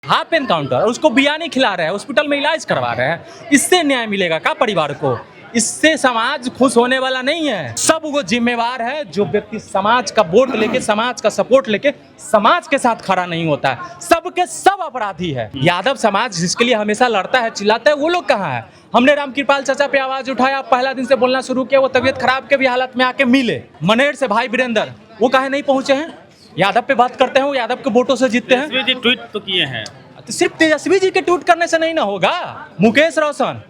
Half encounter, उसको बिरयानी खिला रहे हैं, हॉस्पिटल में इलाज करवा रहे हैं, इससे न्याय मिलेगा क्या परिवार को? इससे समाज खुश होने वाला नहीं है। सब वो जिम्मेवार है जो व्यक्ति समाज का वोट लेके, समाज का सपोर्ट लेके समाज के साथ खड़ा नहीं होता है, सबके सब अपराधी है। यादव समाज जिसके लिए हमेशा लड़ता है, चिल्लाता है, वो लोग कहाँ है? हमने रामकृपाल चाचा पे आवाज उठाया, पहला दिन से बोलना शुरू किया, वो तबीयत खराब के भी हालत में आके मिले। मनेर से भाई वीरेंद्र, वो काहे नहीं पहुंचे हैं? यादव पे बात करते हैं, वो यादव के वोटों से जीतते हैं। तेजस्वी जी ट्वीट तो किए हैं, तो सिर्फ तेजस्वी जी के ट्वीट करने से नहीं ना होगा। मुकेश रोशन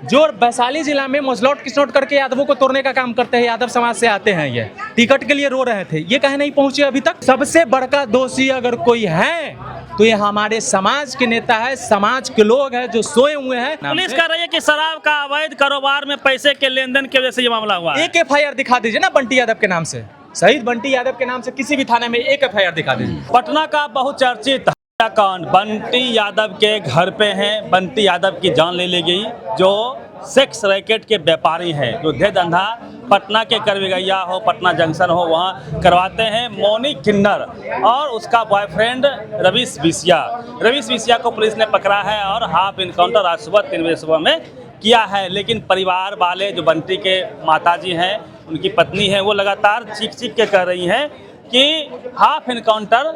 जो वैशाली जिला में मजलौट किसनौट करके यादवों को तोड़ने का काम करते हैं, यादव समाज से आते हैं, ये टिकट के लिए रो रहे थे, ये कहे नहीं पहुंचे अभी तक। सबसे बड़का दोषी अगर कोई है तो ये हमारे समाज के नेता है, समाज के लोग हैं जो सोए हुए हैं। पुलिस कह रही है कि शराब का अवैध कारोबार में पैसे के लेन देन की वजह से ये मामला हुआ है। एक FIR दिखा दीजिए ना बंटी यादव के नाम से, शहीद बंटी यादव के नाम से किसी भी थाने में एक FIR दिखा दीजिए। पटना का बहुचर्चित हत्याकांड बंटी यादव के घर पे है। बंटी यादव की जान ले ली गई, जो सेक्स रैकेट के व्यापारी हैं, जो धे धंधा पटना के करविगैया हो, पटना जंक्शन हो, वहाँ करवाते हैं। मोनी किन्नर और उसका बॉयफ्रेंड रवीश बिसिया। रवीश बिसिया को पुलिस ने पकड़ा है और हाफ इनकाउंटर आज सुबह 3 बजे सुबह में किया है। लेकिन परिवार वाले, जो बंटी के माताजी हैं, उनकी पत्नी है, वो लगातार चीख चीख के कह रही हैं कि हाफ इनकाउंटर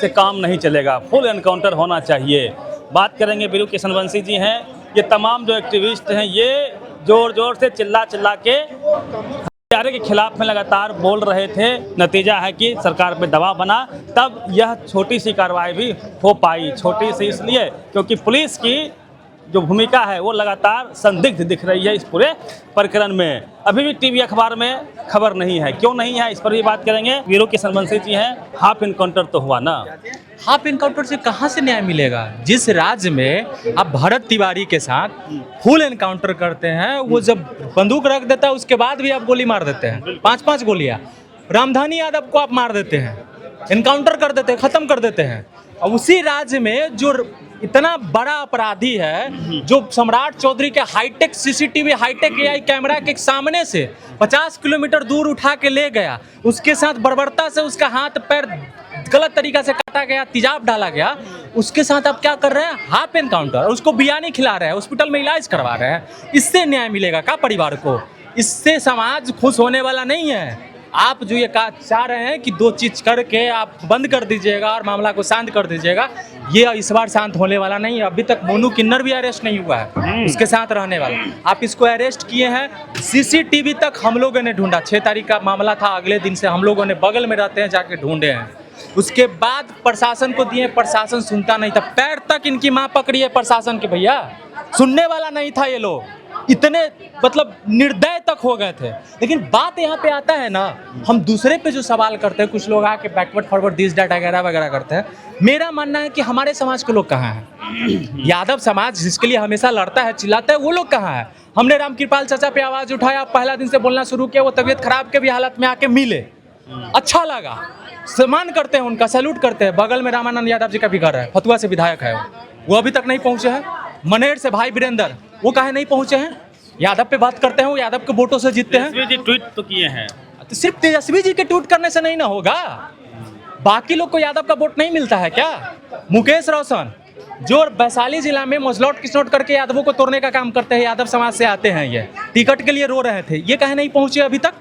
से काम नहीं चलेगा, फुल एनकाउंटर होना चाहिए। बात करेंगे वीरू किशनवंशी जी हैं। ये तमाम जो एक्टिविस्ट हैं, ये जोर जोर से चिल्ला चिल्ला के हत्यारे के खिलाफ में लगातार बोल रहे थे। नतीजा है कि सरकार पे दबाव बना, तब यह छोटी सी कार्रवाई भी हो पाई। छोटी सी इसलिए क्योंकि पुलिस की जो भूमिका है वो लगातार संदिग्ध दिख रही है इस पूरे प्रकरण में। अभी भी टीवी अखबार में खबर नहीं है, क्यों नहीं है, इस पर भी बात करेंगे। वीरू किशनवंशी जी हैं। हाफ इनकाउंटर तो हुआ ना, हाफ इनकाउंटर से कहाँ से न्याय मिलेगा? जिस राज्य में आप भरत तिवारी के साथ फुल एनकाउंटर करते हैं, वो जब बंदूक रख देता है उसके बाद भी आप गोली मार देते हैं, 5-5 गोलियां। रामधानी यादव को आप मार देते हैं, एनकाउंटर कर देते हैं, खत्म कर देते हैं। और उसी राज्य में जो इतना बड़ा अपराधी है, जो सम्राट चौधरी के high tech CCTV, high tech AI camera के सामने से 50 किलोमीटर दूर उठा के ले गया, उसके साथ बर्बरता से उसका हाथ पैर गलत तरीका से काटा गया, तेजाब डाला गया, उसके साथ आप क्या कर रहे हैं? हाफ एनकाउंटर, उसको बिरयानी खिला रहे हैं, हॉस्पिटल में इलाज करवा रहे हैं, इससे न्याय मिलेगा क्या परिवार को? इससे समाज खुश होने वाला नहीं है। आप जो ये चाह रहे हैं कि 2 चीज करके आप बंद कर दीजिएगा और मामला को शांत कर दीजिएगा, ये इस बार शांत होने वाला नहीं है। अभी तक मोनू किन्नर भी अरेस्ट नहीं हुआ है, उसके साथ रहने वाला। आप इसको अरेस्ट किए हैं, CCTV तक हम लोगों ने ढूंढा, 6 तारीख का मामला था, अगले दिन से हम लोगों ने बगल में रहते हैं जाके ढूंढे हैं। उसके बाद प्रशासन को दिए, प्रशासन सुनता नहीं था, पैर तक इनकी माँ पकड़ी है प्रशासन के, भैया सुनने वाला नहीं था। ये लोग इतने मतलब निर्दय तक हो गए थे। लेकिन बात यहाँ पे आता है ना, हम दूसरे पे जो सवाल करते हैं, कुछ लोग आके बैकवर्ड फॉरवर्ड दिस डैट वगैरह वगैरह करते हैं। मेरा मानना है कि हमारे समाज के लोग कहाँ हैं? यादव समाज जिसके लिए हमेशा लड़ता है, चिल्लाता है, वो लोग कहाँ हैं? हमने रामकृपाल चाचा पे आवाज उठाया, पहला दिन से बोलना शुरू किया, वो तबीयत खराब के भी हालत में आके मिले, अच्छा लगा, सम्मान करते हैं उनका, सैल्यूट करते हैं। बगल में रामानंद यादव जी का भी घर है, फतुआ से विधायक है, वो अभी तक नहीं पहुंचे हैं। मनेर से भाई वीरेंद्र, वो काहे नहीं पहुंचे हैं? यादव पे बात करते हैं, वो यादव के वोटों से जीतते हैं। तेजस्वी जी ट्वीट तो किए हैं, तो सिर्फ तेजस्वी जी के ट्वीट करने से नहीं ना होगा। बाकी लोग को यादव का वोट नहीं मिलता है क्या? मुकेश रोशन जो वैशाली जिला में मजलौट किसनौट करके यादवों को तोड़ने का काम करते हैं, यादव समाज से आते हैं, ये टिकट के लिए रो रहे थे, ये कहे नहीं पहुंचे अभी तक?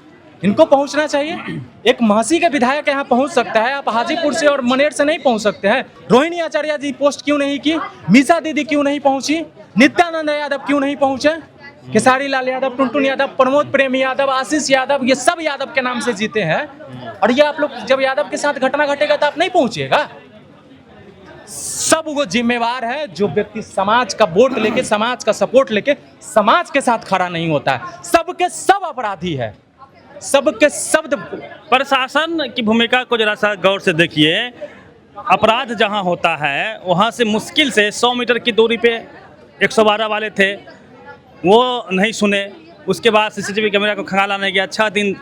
इनको पहुंचना चाहिए। एक महसी का विधायक यहाँ पहुंच सकता है, आप हाजीपुर से और मनेर से नहीं पहुंच सकते हैं। रोहिणी आचार्य जी पोस्ट क्यों नहीं की? मीसा दीदी क्यों नहीं पहुंची? नित्यानंद यादव क्यों नहीं पहुंचे? खेसारी लाल यादव, टुनटुन यादव, प्रमोद प्रेमी यादव, आशीष यादव, ये सब यादव के नाम से जीते हैं। और ये आप लोग, जब यादव के साथ घटना घटेगा तो आप नहीं पहुंचिएगा। सब वो जिम्मेवार है जो व्यक्ति समाज का वोट लेके, समाज का सपोर्ट लेके समाज के साथ खड़ा नहीं होता है, सबके सब अपराधी है, सबके शब्द। प्रशासन की भूमिका को जरा सा गौर से देखिए। अपराध जहां होता है वहां से मुश्किल से 100 मीटर की दूरी पे 112 वाले थे, वो नहीं सुने। उसके बाद CCTV कैमरा को खंगाला गया, 6 दिन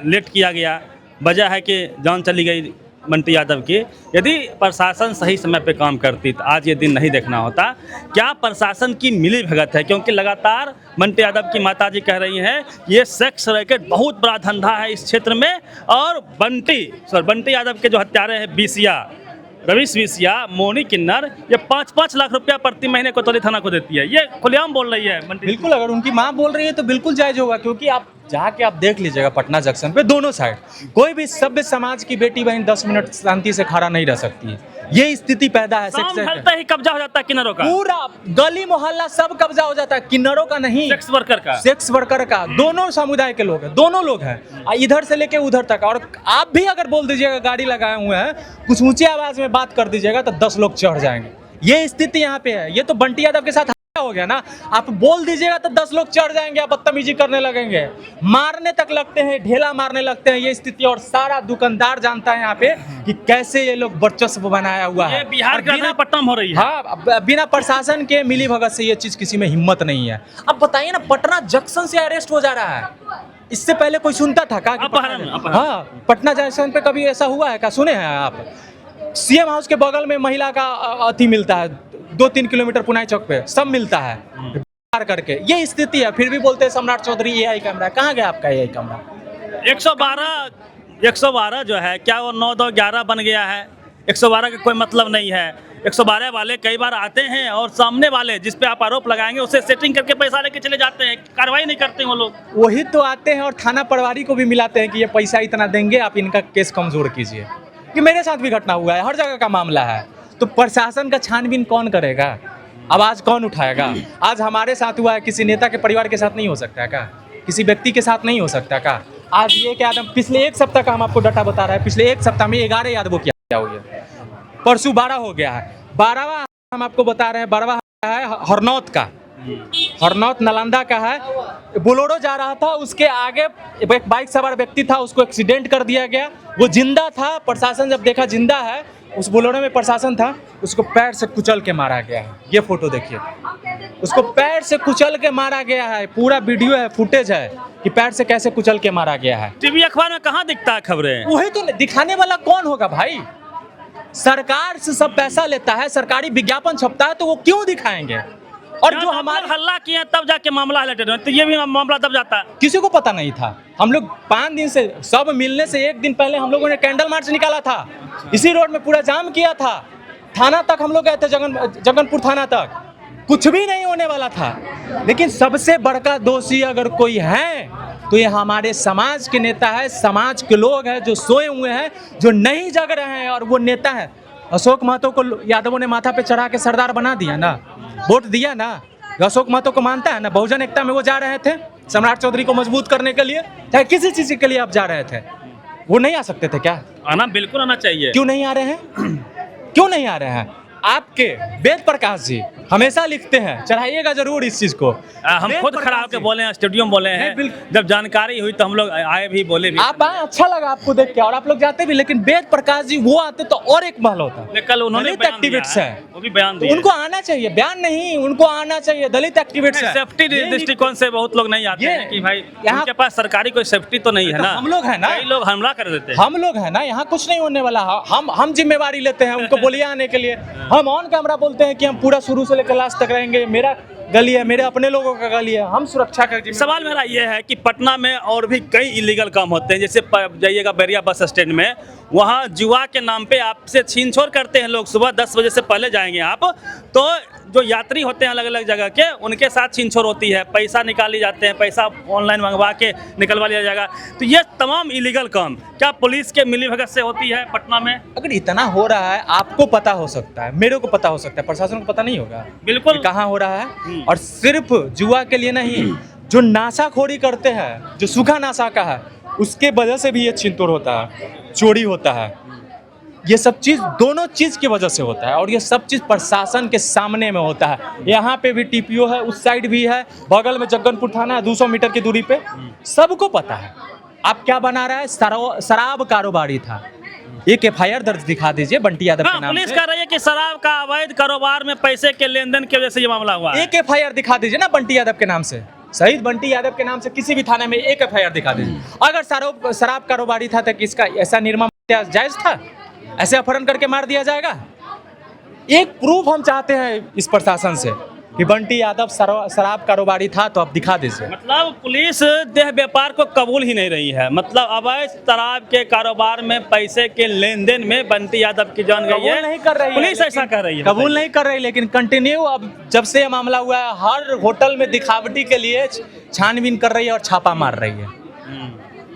लेट किया गया। वजह है कि जान चली गई बंटी यादव की। यदि प्रशासन सही समय पे काम करती तो आज ये दिन नहीं देखना होता। क्या प्रशासन की मिली भगत है? क्योंकि लगातार बंटी यादव की माताजी कह रही हैं ये सेक्स रैकेट बहुत बड़ा धंधा है इस क्षेत्र में, और बंटी यादव के जो हत्यारे हैं बिसिया, रवि स्विसिया, मोनी किन्नर, ये 5-5 लाख रुपया प्रति महीने कोतवाली थाना को देती है। ये खुलेआम बोल रही है मंत्री। बिल्कुल, अगर उनकी माँ बोल रही है तो बिल्कुल जायज होगा, क्योंकि आप जाके आप देख लीजिएगा पटना जंक्शन पे दोनों साइड कोई भी सभ्य समाज की बेटी बहन 10 मिनट शांति से खड़ा नहीं रह सकती है। ये स्थिति पैदा है। शाम ढलते ही कब्जा हो जाता है किन्नरों का, पूरा गली मोहल्ला सब कब्जा हो जाता है, किन्नरों का नहीं, सेक्स वर्कर का। सेक्स वर्कर का। दोनों समुदाय के लोग हैं, दोनों लोग हैं, इधर से लेके उधर तक। और आप भी अगर बोल दीजिएगा गाड़ी लगाए हुए हैं, कुछ ऊंची आवाज में बात कर दीजिएगा तो 10 लोग चढ़ जाएंगे। ये स्थिति यहाँ पे है। ये तो बंटी यादव के साथ हो गया ना, आप बोल दीजिएगा तो 10 लोग चढ़ जाएंगे, आप बदतमीजी करने लगेंगे, मारने तक लगते हैं, ढेला मारने लगते हैं। ये स्थिति और सारा दुकानदार जानता है यहाँ पे कि कैसे ये लोग वर्चस्व बनाया हुआ है। ये बिहार के बिना पटना में हो रही है। हाँ, बिना प्रशासन के मिली भगत से ये चीज किसी में हिम्मत नहीं है। अब बताइए ना, पटना जंक्शन से अरेस्ट हो जा रहा है। इससे पहले कोई सुनता था क्या? हाँ, पटना जंक्शन पे कभी ऐसा हुआ है क्या? सुने हैं आप? सीएम हाउस के बगल में महिला का अति मिलता है, 2-3 किलोमीटर पुनाई चौक पे सब मिलता है पार करके। ये स्थिति है, फिर भी बोलते हैं सम्राट चौधरी एआई कैमरा। कहाँ गया आपका एआई कैमरा? 112 जो है क्या वो 9-2-11 बन गया है? 112 का कोई मतलब नहीं है। 112 वाले कई बार आते हैं और सामने वाले जिस पे आप आरोप लगाएंगे उसे सेटिंग करके पैसा लेके चले जाते हैं, कार्रवाई नहीं करते वो लोग। वही तो आते हैं और थाना प्रभारी को भी मिलाते हैं कि ये पैसा इतना देंगे, आप इनका केस कमजोर कीजिए। कि मेरे साथ भी घटना हुआ है, हर जगह का मामला है। तो प्रशासन का छानबीन कौन करेगा? आवाज कौन उठाएगा? आज हमारे साथ हुआ है, किसी नेता के परिवार के साथ नहीं हो सकता क्या? किसी व्यक्ति के साथ नहीं हो सकता क्या? आज ये क्या, पिछले 1 सप्ताह का हम आपको डाटा बता रहा है, पिछले 1 सप्ताह में 11 यादवों की हत्या हुई है, परसों 12 हो गया है। 12वां हम आपको बता रहे हैं, 12वां है हरनौत का, हरनौत नालंदा का है। बोलेरो जा रहा था, उसके आगे एक बाइक सवार व्यक्ति था, उसको एक्सीडेंट कर दिया गया। वो जिंदा था, प्रशासन जब देखा जिंदा है, उस बोलेरो में प्रशासन था, उसको पैर से कुचल के मारा गया है। ये फोटो देखिए, उसको पैर से कुचल के मारा गया है। पूरा वीडियो है, फुटेज है कि पैर से कैसे कुचल के मारा गया है। टीवी अखबार में कहाँ दिखता है खबरें? वही तो दिखाने वाला कौन होगा भाई? सरकार से सब पैसा लेता है, सरकारी विज्ञापन छपता है, तो वो क्यों दिखाएंगे? और जो हमारे हल्ला किया तब जाके मामला हाईलाइटेड हो, तो ये भी मामला तब जाता है। किसी को पता नहीं था। हम लोग 5 दिन से, सब मिलने से 1 दिन पहले हम लोगों ने कैंडल मार्च निकाला था, इसी रोड में पूरा जाम किया था। थाना तक हम लोग गए थे, जगनपुर थाना तक, कुछ भी नहीं होने वाला था। लेकिन सबसे बड़का दोषी अगर कोई है तो ये हमारे समाज के नेता है, समाज के लोग हैं जो सोए हुए हैं, जो नहीं जग रहे हैं। और वो नेता है अशोक महतो को यादवों ने माथा पे चढ़ा के सरदार बना दिया ना, वोट दिया ना। अशोक महतो को मानता है ना, बहुजन एकता में वो जा रहे थे सम्राट चौधरी को मजबूत करने के लिए, चाहे किसी चीज के लिए आप जा रहे थे, वो नहीं आ सकते थे क्या? आना बिल्कुल आना चाहिए। क्यों नहीं आ रहे हैं? क्यों नहीं आ रहे हैं? आपके वेद प्रकाश जी हमेशा लिखते हैं, चढ़ाइएगा जरूर इस चीज को। हम खुद खड़ा होकर बोले हैं, स्टेडियम बोले हैं, जब जानकारी हुई तो हम लोग आए भी, बोले भी। आप आए, अच्छा लगा आपको देख के, और आप लोग जाते भी। लेकिन वेद प्रकाश जी वो आते तो और एक महल होता। कल उन्होंने एक्टिविस्ट है, वो भी बयान दिया, उनको आना चाहिए, बयान नहीं, उनको आना चाहिए। दलित एक्टिविस्ट है, सेफ्टी दृष्टिकोण से बहुत लोग नहीं आते हैं कि भाई उनके पास सरकारी कोई सेफ्टी तो नहीं है ना। हम लोग है ना, कई लोग हमला कर देते हैं। हम लोग है ना, यहाँ कुछ नहीं होने वाला। हम जिम्मेवारी लेते हैं उनको बोलिए आने के लिए। हम ऑन कैमरा बोलते हैं कि हम पूरा शुरू से लेकर लास्ट तक रहेंगे, मेरा गली है, मेरे अपने लोगों का गली है, हम सुरक्षा का। सवाल मेरा ये है कि पटना में और भी कई इलीगल काम होते हैं, जैसे जाइएगा बैरिया बस स्टैंड में, वहाँ जुआ के नाम पे आपसे छीन छोड़ करते हैं लोग। सुबह 10 बजे से पहले जाएंगे आप तो जो यात्री होते हैं अलग अलग जगह के, उनके साथ छीन छोड़ होती है, पैसा निकाली जाते हैं, पैसा ऑनलाइन मंगवा के निकलवा लिया जाएगा। तो ये तमाम इलीगल काम क्या पुलिस के मिलीभगत से होती है पटना में? अगर इतना हो रहा है, आपको पता हो सकता है, मेरे को पता हो सकता है, प्रशासन को पता नहीं होगा बिल्कुल कहाँ हो रहा है। और सिर्फ जुआ के लिए नहीं, जो नाशाखोरी करते हैं, जो सूखा नाशा का है, उसके वजह से भी ये छिनतोड़ होता है, चोरी होता है। ये सब चीज़ दोनों चीज़ की वजह से होता है, और ये सब चीज़ प्रशासन के सामने में होता है। यहाँ पे भी टीपीओ है, उस साइड भी है, बगल में जगनपुर थाना है 200 मीटर की दूरी पे, सबको पता है। आप क्या बना रहा है? शराब कारोबारी था। एक FIR दर्ज दिखा दीजिए बंटी यादव के नाम से। पुलिस कह रही है कि शराब का अवैध कारोबार में पैसे के लेन देन की वजह से ये मामला हुआ है। एक FIR दिखा दीजिए ना बंटी यादव के नाम से, शहीद बंटी यादव के नाम से किसी भी थाने में एक FIR दिखा दीजिए। अगर शराब कारोबारी था तो किसका ऐसा निर्मम जायज था? ऐसे अपहरण करके मार दिया जाएगा? एक प्रूफ हम चाहते हैं इस प्रशासन से कि बंटी यादव शराब कारोबारी था, तो आप दिखा दीजिए। मतलब पुलिस देह व्यापार को कबूल ही नहीं रही है। मतलब अवैध शराब के कारोबार में पैसे के लेन देन में बंटी यादव की जान गई कबूल है। नहीं कर रही है, पुलिस ऐसा कर रही है, कबूल नहीं कर रही, लेकिन कंटिन्यू अब जब से ये मामला हुआ है हर होटल में दिखावटी के लिए छानबीन कर रही है और छापा मार रही है।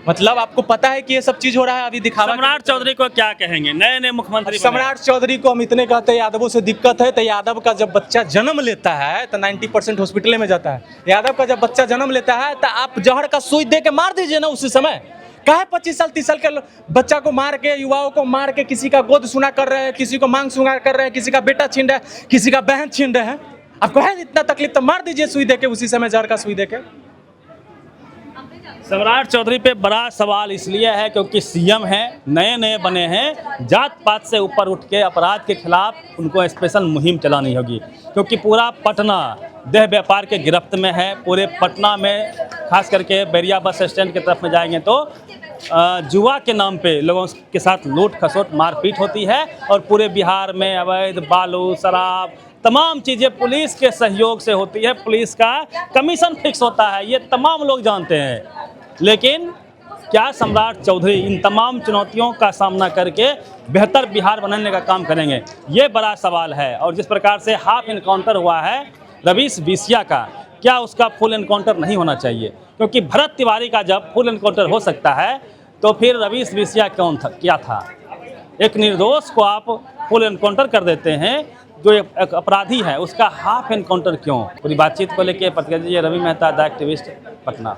मतलब आपको पता है कि ये सब चीज हो रहा है अभी दिखावा। सम्राट चौधरी को क्या कहेंगे, नए नए मुख्यमंत्री बने। सम्राट चौधरी को हम इतने कहते हैं यादवों से दिक्कत है, तो यादव का जब बच्चा जन्म लेता है तो 90% हॉस्पिटल में जाता है। यादव का जब बच्चा जन्म लेता है तो आप जहर का सुई दे के मार दीजिए ना उसी समय। काहे 25 साल 30 साल के बच्चा को मार के, युवाओं को मार के किसी का गोद सुना कर रहे हैं, किसी को मांग सुना कर रहे हैं, किसी का बेटा छीन रहे हैं, किसी का बहन छीन रहे हैं। आपको है इतना तकलीफ तो मार दीजिए सुई दे के, उसी समय जहर का सुई दे के। सम्राट चौधरी पे बड़ा सवाल इसलिए है क्योंकि सीएम हैं, नए नए बने हैं, जात पात से ऊपर उठ के अपराध के खिलाफ उनको स्पेशल मुहिम चलानी होगी। क्योंकि पूरा पटना देह व्यापार के गिरफ्त में है। पूरे पटना में खास करके बैरिया बस स्टैंड की तरफ में जाएंगे तो जुआ के नाम पे लोगों के साथ लूट खसोट मारपीट होती है। और पूरे बिहार में अवैध बालू शराब तमाम चीज़ें पुलिस के सहयोग से होती है। पुलिस का कमीशन फिक्स होता है, ये तमाम लोग जानते हैं। लेकिन क्या सम्राट चौधरी इन तमाम चुनौतियों का सामना करके बेहतर बिहार बनाने का काम करेंगे, ये बड़ा सवाल है। और जिस प्रकार से हाफ इनकाउंटर हुआ है रवीश बिसिया का, क्या उसका फुल इनकाउंटर नहीं होना चाहिए? क्योंकि भरत तिवारी का जब फुल इनकाउंटर हो सकता है तो फिर रवीश बिसिया कौन था, क्या था? एक निर्दोष को आप फुल इनकाउंटर कर देते हैं, जो एक अपराधी है उसका हाफ इनकाउंटर क्यों? पूरी बातचीत को लेकर प्रतिक्रिया रवि मेहता, द एक्टिविस्ट, पटना।